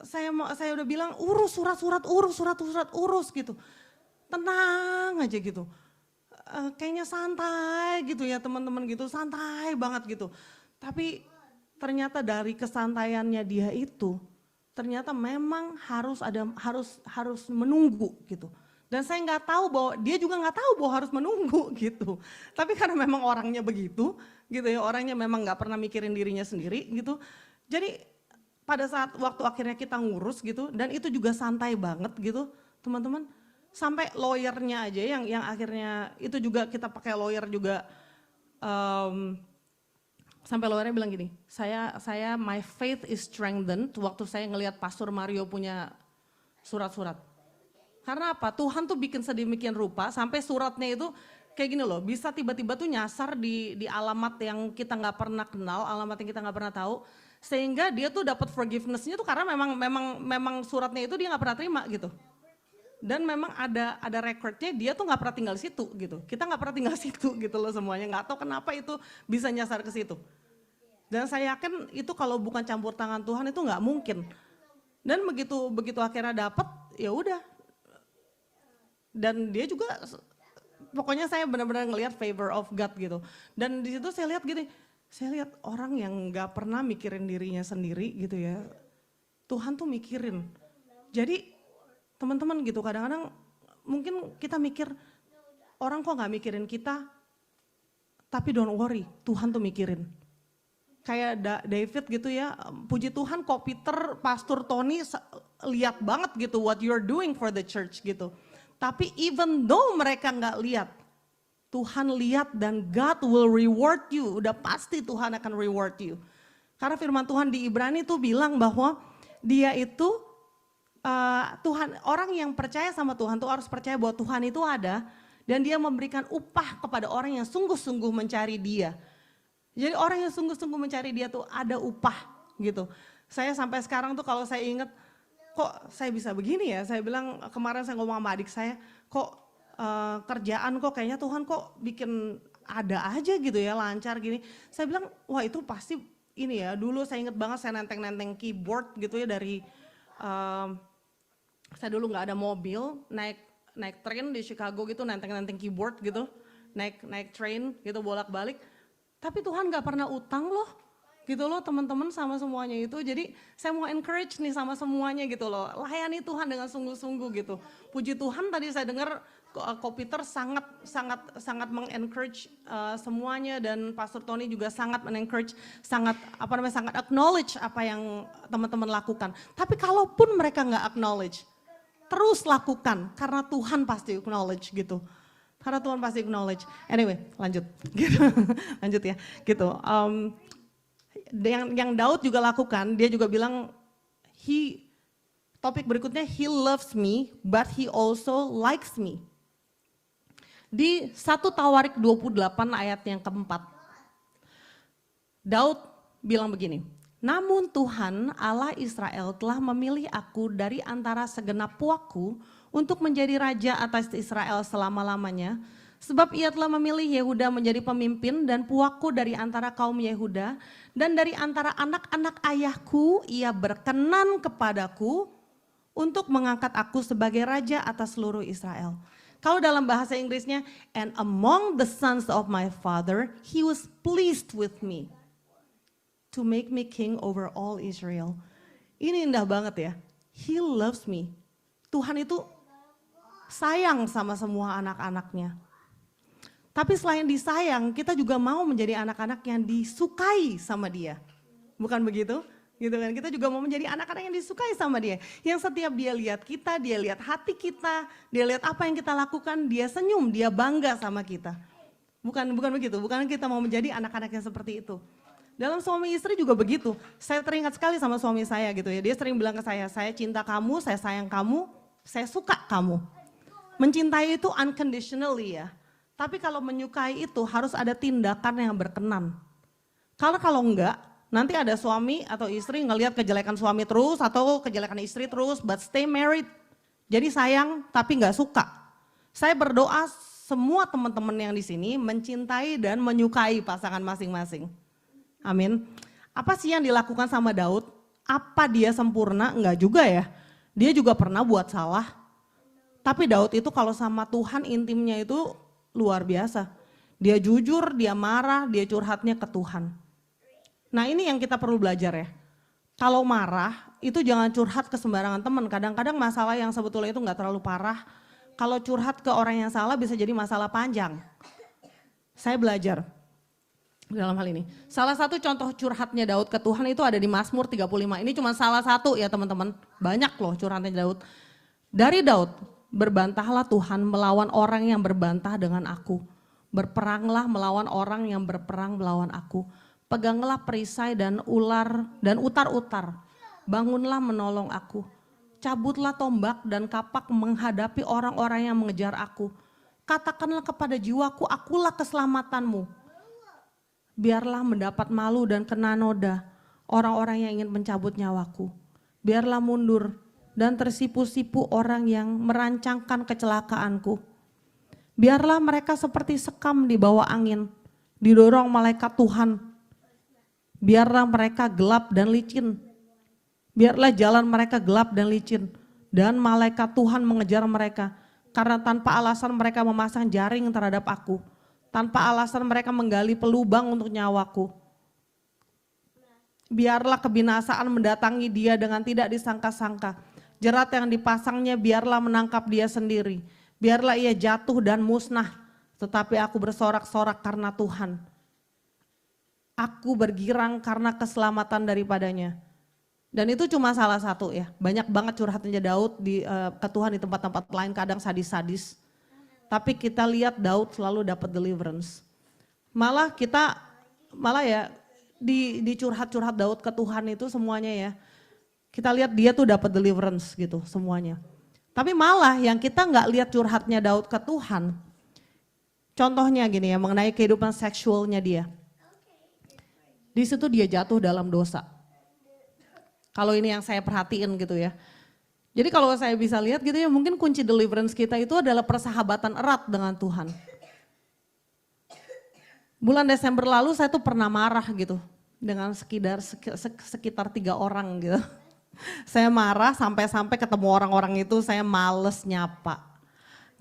saya udah bilang urus surat-surat urus gitu. Tenang aja gitu. Kayaknya santai gitu ya teman-teman gitu, santai banget gitu. Tapi ternyata dari kesantaiannya dia itu, ternyata memang harus menunggu gitu. Dan saya nggak tahu bahwa dia juga nggak tahu bahwa harus menunggu gitu. Tapi karena memang orangnya begitu gitu ya, orangnya memang nggak pernah mikirin dirinya sendiri gitu. Jadi pada saat waktu akhirnya kita ngurus gitu, dan itu juga santai banget gitu teman-teman. Sampai lawyernya aja yang akhirnya itu juga kita pakai lawyer juga. Sampai lawyernya bilang gini, saya my faith is strengthened waktu saya ngelihat Pastor Mario punya surat-surat. Karena apa? Tuhan tuh bikin sedemikian rupa sampai suratnya itu kayak gini loh, bisa tiba-tiba tuh nyasar di alamat yang kita nggak pernah kenal, alamat yang kita nggak pernah tahu, sehingga dia tuh dapat forgiveness-nya tuh karena memang suratnya itu dia nggak pernah terima gitu. Dan memang ada recordnya dia tuh nggak pernah tinggal situ gitu. Kita nggak pernah tinggal situ gitu loh semuanya. Nggak tahu kenapa itu bisa nyasar ke situ. Dan saya yakin itu kalau bukan campur tangan Tuhan itu nggak mungkin. Dan begitu akhirnya dapat ya udah. Dan dia juga pokoknya saya benar-benar ngelihat favor of God gitu. Dan di situ saya lihat gini, saya lihat orang yang nggak pernah mikirin dirinya sendiri gitu ya. Tuhan tuh mikirin. Jadi teman-teman gitu kadang-kadang mungkin kita mikir orang kok gak mikirin kita, tapi don't worry, Tuhan tuh mikirin. Kayak David gitu ya, puji Tuhan kok Peter, Pastor Tony lihat banget gitu what you're doing for the church gitu. Tapi even though mereka gak lihat, Tuhan lihat dan God will reward you, udah pasti Tuhan akan reward you. Karena firman Tuhan di Ibrani tuh bilang bahwa dia itu Tuhan, orang yang percaya sama Tuhan tuh harus percaya bahwa Tuhan itu ada dan dia memberikan upah kepada orang yang sungguh-sungguh mencari dia. Jadi orang yang sungguh-sungguh mencari dia tuh ada upah gitu. Saya sampai sekarang tuh kalau saya ingat kok saya bisa begini ya, saya bilang kemarin saya ngomong sama adik saya, kok kerjaan kok kayaknya Tuhan kok bikin ada aja gitu ya lancar gini. Saya bilang wah itu pasti ini ya, dulu saya ingat banget saya nenteng-nenteng keyboard gitu ya dari saya dulu nggak ada mobil, naik train di Chicago gitu, nenteng-nenteng keyboard gitu, naik train gitu bolak-balik. Tapi Tuhan nggak pernah utang loh, gitu loh teman-teman sama semuanya itu. Jadi saya mau encourage nih sama semuanya gitu loh, layani Tuhan dengan sungguh-sungguh gitu. Puji Tuhan tadi saya dengar Ko Peter sangat mengencourage semuanya dan Pastor Tony juga sangat menencourage, sangat acknowledge apa yang teman-teman lakukan. Tapi kalaupun mereka nggak acknowledge, terus lakukan karena Tuhan pasti acknowledge gitu. Karena Tuhan pasti acknowledge. Anyway, lanjut. Gitu. Lanjut ya. Gitu. Yang Daud juga lakukan, dia juga bilang topik berikutnya he loves me but he also likes me. Di 1 Tawarik 28 ayat yang keempat. Daud bilang begini, namun Tuhan Allah Israel telah memilih aku dari antara segenap puakku untuk menjadi raja atas Israel selama-lamanya. Sebab ia telah memilih Yehuda menjadi pemimpin dan puakku dari antara kaum Yehuda. Dan dari antara anak-anak ayahku ia berkenan kepadaku untuk mengangkat aku sebagai raja atas seluruh Israel. Kalau dalam bahasa Inggrisnya, and among the sons of my father, he was pleased with me to make me king over all Israel. Ini indah banget ya. He loves me. Tuhan itu sayang sama semua anak-anaknya. Tapi selain disayang, kita juga mau menjadi anak-anak yang disukai sama dia. Bukan begitu? Gitu kan? Kita juga mau menjadi anak-anak yang disukai sama dia. Yang setiap dia lihat kita, dia lihat hati kita, dia lihat apa yang kita lakukan, dia senyum, dia bangga sama kita. Bukan begitu, bukan kita mau menjadi anak-anak yang seperti itu. Dalam suami istri juga begitu. Saya teringat sekali sama suami saya gitu ya. Dia sering bilang ke saya cinta kamu, saya sayang kamu, saya suka kamu. Mencintai itu unconditionally ya. Tapi kalau menyukai itu harus ada tindakan yang berkenan. Karena kalau enggak, Nanti ada suami atau istri ngelihat kejelekan suami terus atau kejelekan istri terus, but stay married. Jadi sayang tapi nggak suka. Saya berdoa semua teman-teman yang di sini mencintai dan menyukai pasangan masing-masing. Amin. Apa sih yang dilakukan sama Daud? Apa dia sempurna? Enggak juga ya. Dia juga pernah buat salah. Tapi Daud itu kalau sama Tuhan intimnya itu luar biasa. Dia jujur, dia marah, dia curhatnya ke Tuhan. Nah ini yang kita perlu belajar ya. Kalau marah itu jangan curhat ke sembarangan teman. Kadang-kadang masalah yang sebetulnya itu nggak terlalu parah. Kalau curhat ke orang yang salah bisa jadi masalah panjang. Saya belajar dalam hal ini. Salah satu contoh curhatnya Daud ke Tuhan itu ada di Mazmur 35. Ini cuma salah satu ya teman-teman. Banyak loh curhatnya Daud. Dari Daud, berbantahlah Tuhan melawan orang yang berbantah dengan aku. Berperanglah melawan orang yang berperang melawan aku. Peganglah perisai dan utar-utar. Bangunlah menolong aku. Cabutlah tombak dan kapak menghadapi orang-orang yang mengejar aku. Katakanlah kepada jiwaku, akulah keselamatanmu. Biarlah mendapat malu dan kena noda orang-orang yang ingin mencabut nyawaku. Biarlah mundur dan tersipu-sipu orang yang merancangkan kecelakaanku. Biarlah mereka seperti sekam di bawah angin, didorong malaikat Tuhan. Biarlah mereka gelap dan licin. Biarlah jalan mereka gelap dan licin. Dan malaikat Tuhan mengejar mereka. Karena tanpa alasan mereka memasang jaring terhadap aku. Tanpa alasan mereka menggali pelubang untuk nyawaku. Biarlah kebinasaan mendatangi dia dengan tidak disangka-sangka. Jerat yang dipasangnya biarlah menangkap dia sendiri. Biarlah ia jatuh dan musnah. Tetapi aku bersorak-sorak karena Tuhan. Aku bergirang karena keselamatan daripadanya. Dan itu cuma salah satu ya. Banyak banget curhatnya Daud ke Tuhan di tempat-tempat lain, kadang sadis-sadis. Tapi kita lihat Daud selalu dapat deliverance. Malah ya di curhat-curhat Daud ke Tuhan itu semuanya ya. Kita lihat dia tuh dapat deliverance gitu semuanya. Tapi malah yang kita nggak lihat curhatnya Daud ke Tuhan. Contohnya gini ya, mengenai kehidupan seksualnya dia. Di situ dia jatuh dalam dosa. Kalau ini yang saya perhatiin gitu ya. Jadi kalau saya bisa lihat gitu ya, mungkin kunci deliverance kita itu adalah persahabatan erat dengan Tuhan. Bulan Desember lalu saya tuh pernah marah gitu dengan sekitar 3 orang gitu. Saya marah sampai ketemu orang-orang itu saya males nyapa.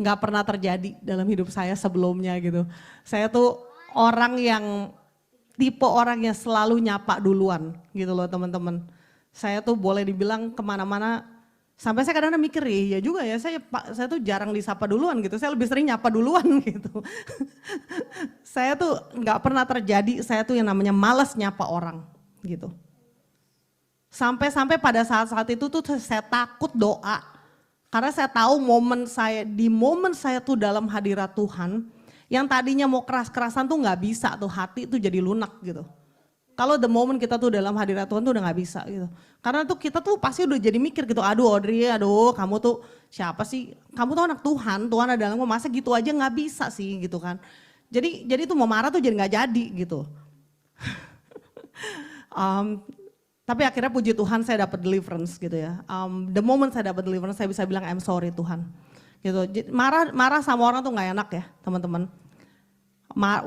Nggak pernah terjadi dalam hidup saya sebelumnya gitu. Saya tuh tipe orang yang selalu nyapa duluan gitu loh teman-teman. Saya tuh boleh dibilang kemana-mana, sampai saya kadang-kadang mikir ya juga ya saya tuh jarang disapa duluan gitu, saya lebih sering nyapa duluan gitu. Saya tuh nggak pernah terjadi, saya tuh yang namanya malas nyapa orang gitu. Sampai pada saat-saat itu tuh saya takut doa, karena saya tahu momen saya tuh dalam hadirat Tuhan, yang tadinya mau keras-kerasan tuh nggak bisa tuh, hati tuh jadi lunak gitu. Kalau the moment kita tuh dalam hadirat Tuhan tuh udah gak bisa gitu. Karena tuh kita tuh pasti udah jadi mikir gitu, aduh Audrey, kamu tuh siapa sih? Kamu tuh anak Tuhan ada dalammu, masa gitu aja gak bisa sih gitu kan. Jadi tuh mau marah tuh jadi gak jadi gitu. Tapi akhirnya puji Tuhan saya dapat deliverance gitu ya. The moment saya dapat deliverance saya bisa bilang I'm sorry Tuhan. Gitu. Marah sama orang tuh gak enak ya teman-teman.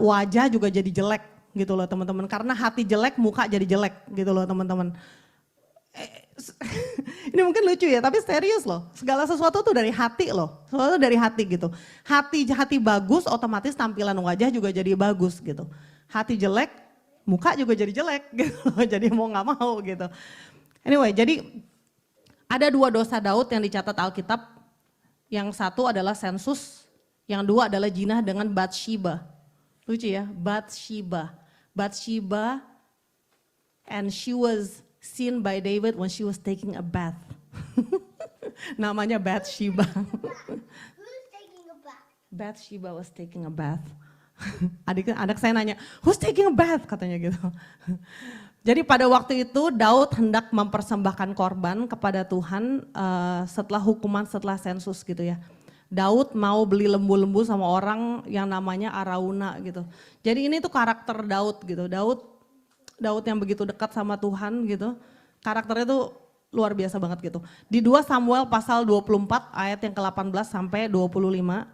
Wajah juga jadi jelek gitu loh teman-teman, karena hati jelek muka jadi jelek gitu loh teman-teman. Ini mungkin lucu ya, tapi serius loh, segala sesuatu tuh dari hati loh, sesuatu dari hati gitu. Hati bagus otomatis tampilan wajah juga jadi bagus gitu. Hati jelek, muka juga jadi jelek gitu loh, jadi mau gak mau gitu. Anyway, jadi ada 2 dosa Daud yang dicatat Alkitab, yang satu adalah sensus, yang 2 adalah jinah dengan Bathsheba. Lucu ya, Bathsheba, and she was seen by David when she was taking a bath. Namanya Bathsheba. Who's taking a bath? Bathsheba was taking a bath. Anak saya nanya, who's taking a bath? Katanya gitu. Jadi pada waktu itu Daud hendak mempersembahkan korban kepada Tuhan setelah sensus gitu ya. Daud mau beli lembu-lembu sama orang yang namanya Arauna gitu. Jadi ini tuh karakter Daud gitu. Daud Daud yang begitu dekat sama Tuhan gitu. Karakternya tuh luar biasa banget gitu. Di 2 Samuel pasal 24 ayat yang ke-18 sampai 25.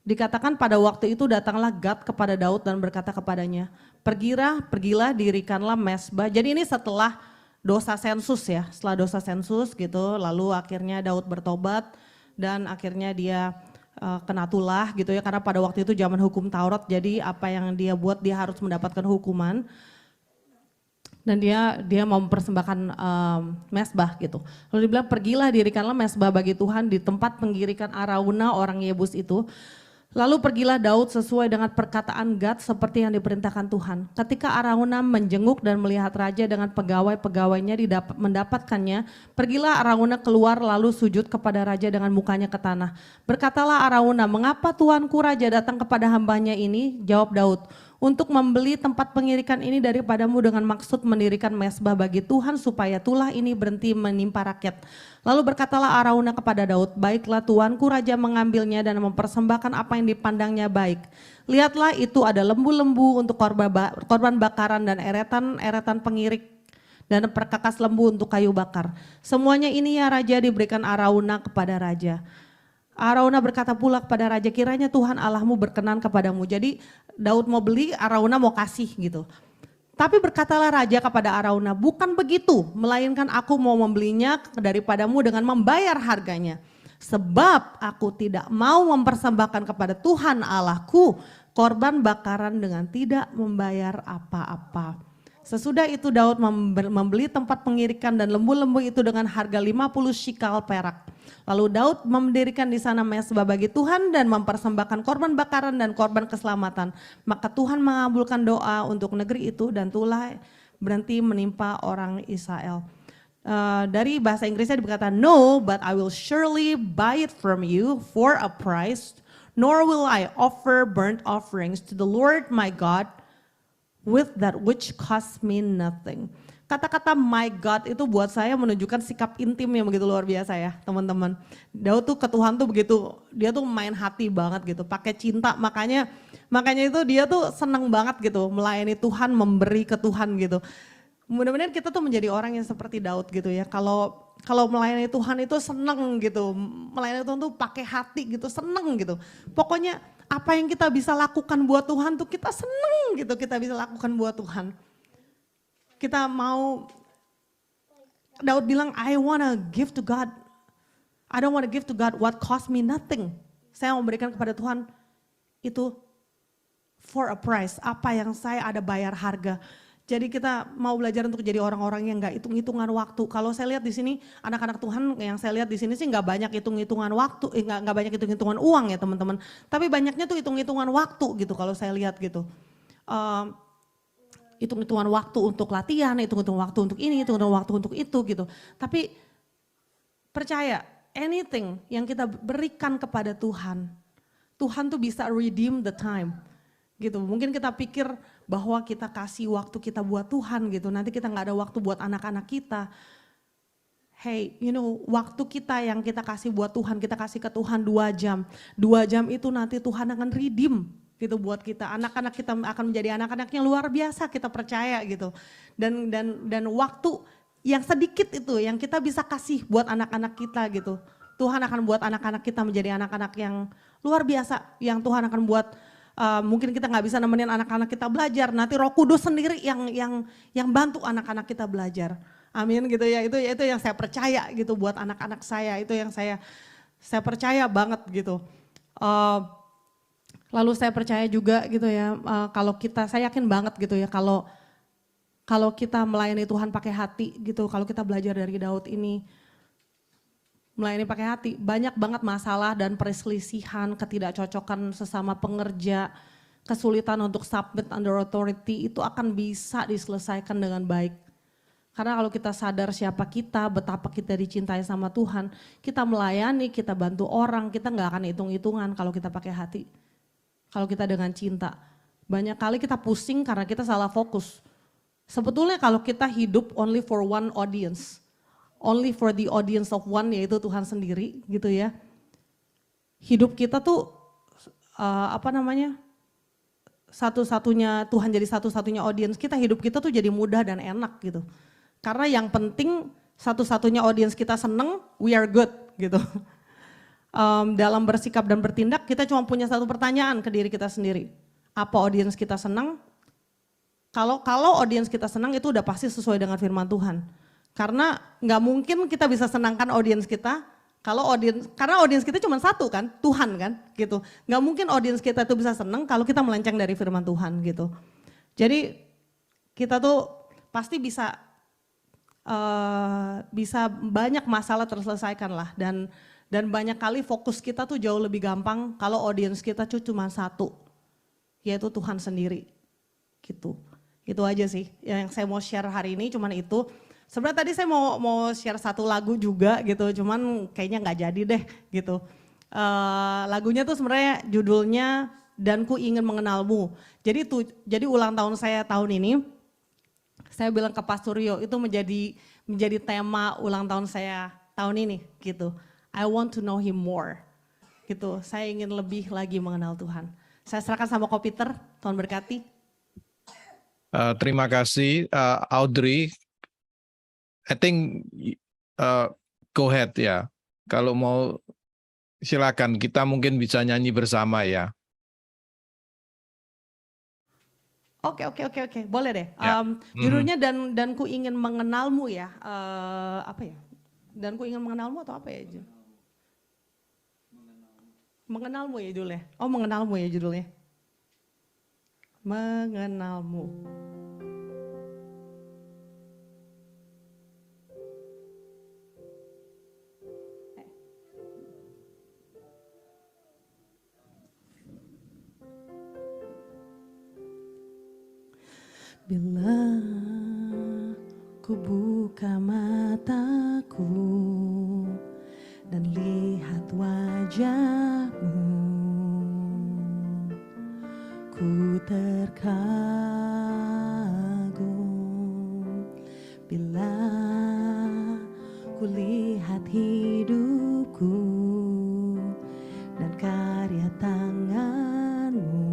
Dikatakan pada waktu itu datanglah Gad kepada Daud dan berkata kepadanya, pergilah dirikanlah mezbah. Jadi ini setelah dosa sensus ya, setelah dosa sensus gitu, lalu akhirnya Daud bertobat dan akhirnya dia kena tulah gitu ya, karena pada waktu itu zaman hukum Taurat, jadi apa yang dia buat dia harus mendapatkan hukuman. Dan dia mau mempersembahkan mezbah gitu. Lalu dibilang pergilah dirikanlah mezbah bagi Tuhan di tempat penggirikan Arauna orang Yebus itu. Lalu pergilah Daud sesuai dengan perkataan Gad seperti yang diperintahkan Tuhan. Ketika Arauna menjenguk dan melihat raja dengan pegawai-pegawainya mendapatkannya, pergilah Arauna keluar lalu sujud kepada raja dengan mukanya ke tanah. Berkatalah Arauna, mengapa tuanku raja datang kepada hambanya ini? Jawab Daud, untuk membeli tempat pengirikan ini daripadamu dengan maksud mendirikan mezbah bagi Tuhan supaya tulah ini berhenti menimpa rakyat. Lalu berkatalah Arauna kepada Daud, baiklah tuanku raja mengambilnya dan mempersembahkan apa yang dipandangnya baik. Lihatlah itu ada lembu-lembu untuk korban bakaran dan eretan pengirik dan perkakas lembu untuk kayu bakar. Semuanya ini ya raja diberikan Arauna kepada raja. Arauna berkata pula kepada raja, kiranya Tuhan Allahmu berkenan kepadamu. Jadi Daud mau beli, Arauna mau kasih gitu. Tapi berkatalah raja kepada Arauna, bukan begitu, melainkan aku mau membelinya daripadamu dengan membayar harganya. Sebab aku tidak mau mempersembahkan kepada Tuhan Allahku korban bakaran dengan tidak membayar apa-apa. Sesudah itu Daud membeli tempat pengirikan dan lembu-lembu itu dengan harga 50 shikal perak. Lalu Daud mendirikan di sana mezbah bagi Tuhan dan mempersembahkan korban bakaran dan korban keselamatan. Maka Tuhan mengabulkan doa untuk negeri itu dan tulah berhenti menimpa orang Israel. Dari bahasa Inggrisnya berkata, no, but I will surely buy it from you for a price, nor will I offer burnt offerings to the Lord my God with that which cost me nothing. Kata-kata my God itu buat saya menunjukkan sikap intim yang begitu luar biasa ya teman-teman. Daud tuh ke Tuhan tuh begitu, dia tuh main hati banget gitu, pakai cinta, makanya itu dia tuh seneng banget gitu melayani Tuhan, memberi ke Tuhan gitu. Mudah-mudahan kita tuh menjadi orang yang seperti Daud gitu ya, kalau melayani Tuhan itu seneng gitu, melayani Tuhan tuh pakai hati gitu, seneng gitu. Pokoknya apa yang kita bisa lakukan buat Tuhan tuh kita seneng gitu, kita bisa lakukan buat Tuhan. Kita mau, Daud bilang, I wanna give to God. I don't wanna give to God what cost me nothing. Saya mau berikan kepada Tuhan itu for a price, apa yang saya ada bayar harga. Jadi kita mau belajar untuk jadi orang-orang yang gak hitung-hitungan waktu. Kalau saya lihat di sini anak-anak Tuhan yang saya lihat di sini sih gak banyak hitung-hitungan waktu, gak banyak hitung-hitungan uang ya teman-teman. Tapi banyaknya tuh hitung-hitungan waktu gitu kalau saya lihat gitu. Hitung-hitungan waktu untuk latihan, hitung-hitungan waktu untuk ini, hitung-hitungan waktu untuk itu gitu. Tapi percaya, anything yang kita berikan kepada Tuhan, Tuhan tuh bisa redeem the time gitu. Mungkin kita pikir bahwa kita kasih waktu kita buat Tuhan gitu, nanti kita gak ada waktu buat anak-anak kita. Hey, waktu kita yang kita kasih buat Tuhan, kita kasih ke Tuhan 2 jam. 2 jam itu nanti Tuhan akan redeem gitu buat kita. Anak-anak kita akan menjadi anak-anak yang luar biasa, kita percaya gitu. Dan waktu yang sedikit itu yang kita bisa kasih buat anak-anak kita gitu. Tuhan akan buat anak-anak kita menjadi anak-anak yang luar biasa, yang Tuhan akan buat mungkin kita nggak bisa nemenin anak-anak kita belajar, nanti Roh Kudus sendiri yang bantu anak-anak kita belajar. Amin gitu ya. Itu yang saya percaya gitu buat anak-anak saya, itu yang saya percaya banget gitu. Lalu saya percaya juga gitu ya, kalau saya yakin banget gitu ya, kalau kita melayani Tuhan pakai hati gitu, kalau kita belajar dari Daud ini, melayani pakai hati, banyak banget masalah dan perselisihan, ketidakcocokan sesama pengerja, kesulitan untuk submit under authority itu akan bisa diselesaikan dengan baik. Karena kalau kita sadar siapa kita, betapa kita dicintai sama Tuhan, kita melayani, kita bantu orang, kita gak akan hitung-hitungan kalau kita pakai hati. Kalau kita dengan cinta, banyak kali kita pusing karena kita salah fokus. Sebetulnya kalau kita hidup only for one audience, only for the audience of one, yaitu Tuhan sendiri gitu ya. Hidup kita tuh satu-satunya Tuhan jadi satu-satunya audiens kita, hidup kita tuh jadi mudah dan enak gitu. Karena yang penting satu-satunya audiens kita seneng, we are good gitu. Dalam bersikap dan bertindak kita cuma punya satu pertanyaan ke diri kita sendiri. Apa audiens kita senang? Kalau audiens kita senang itu udah pasti sesuai dengan firman Tuhan. Karena nggak mungkin kita bisa senangkan audiens kita karena audiens kita cuma satu kan, Tuhan kan gitu. Nggak mungkin audiens kita itu bisa senang kalau kita melenceng dari firman Tuhan gitu. Jadi kita tuh pasti bisa banyak masalah terselesaikan lah, dan banyak kali fokus kita tuh jauh lebih gampang kalau audiens kita tuh cuma satu, yaitu Tuhan sendiri gitu. Itu aja sih yang saya mau share hari ini, cuman itu. Sebenarnya tadi saya mau share satu lagu juga gitu, cuman kayaknya nggak jadi deh gitu. Lagunya tuh sebenarnya judulnya Dan Ku Ingin Mengenalmu. Jadi ulang tahun saya tahun ini, saya bilang ke Pak Suryo itu menjadi tema ulang tahun saya tahun ini gitu. I want to know him more gitu. Saya ingin lebih lagi mengenal Tuhan. Saya serahkan sama Ko Peter, Tuhan berkati. Terima kasih Audrey. I think go ahead ya. Kalau mau silakan, kita mungkin bisa nyanyi bersama ya. Oke, boleh deh. Ya. Judulnya dan Ku Ingin Mengenalmu ya. Apa ya? Dan Ku Ingin Mengenalmu atau apa ya? Mengenalmu ya judulnya. Oh, Mengenalmu ya judulnya. Mengenalmu. Bila ku buka mataku dan lihat wajahmu, ku terkagum. Bila ku lihat hidupku dan karya tanganmu,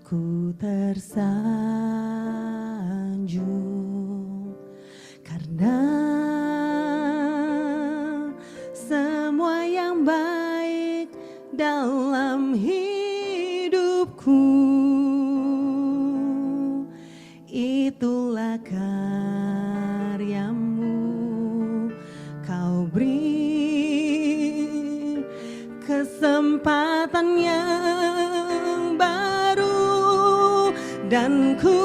ku tersanjung karena semua yang baik dalam hidupku itulah karyamu. Kau beri kesempatan yang baru dan ku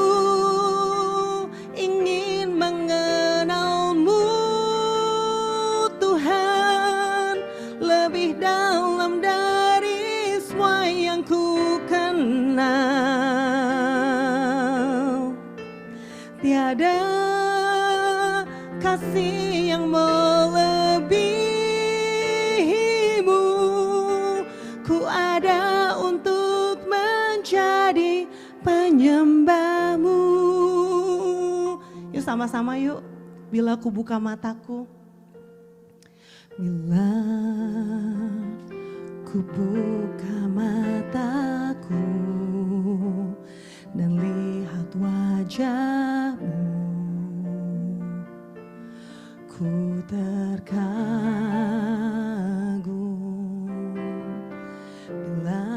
ingin mengenalmu Tuhan lebih dalam dari semua yang ku kenal. Tiada kasih yang melebihimu, ku ada untuk menjadi penyembahmu. Yuk sama-sama yuk. Bila ku buka mataku, bila ku buka mataku dan lihat wajahmu, ku terkagum. Bila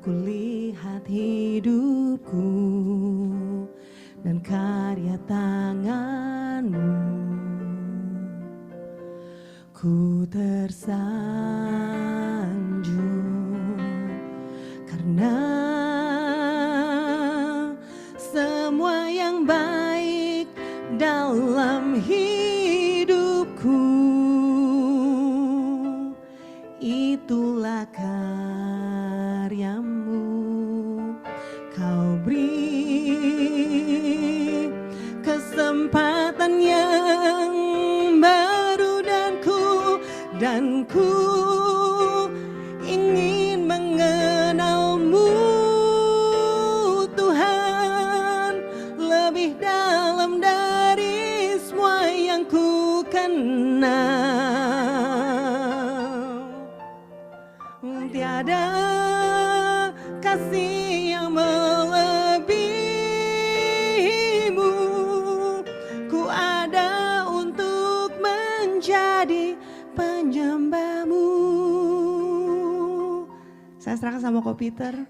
ku lihat hidupku dan karya tanganmu, ku tersanjung karena semua yang baik dalam hidupku itulah karyamu. Kau beri kesempatan yang baru dan ku ingin mengenalmu Tuhan lebih dalam dari semua yang ku kenal. Tiada serahkan sama Ko Peter.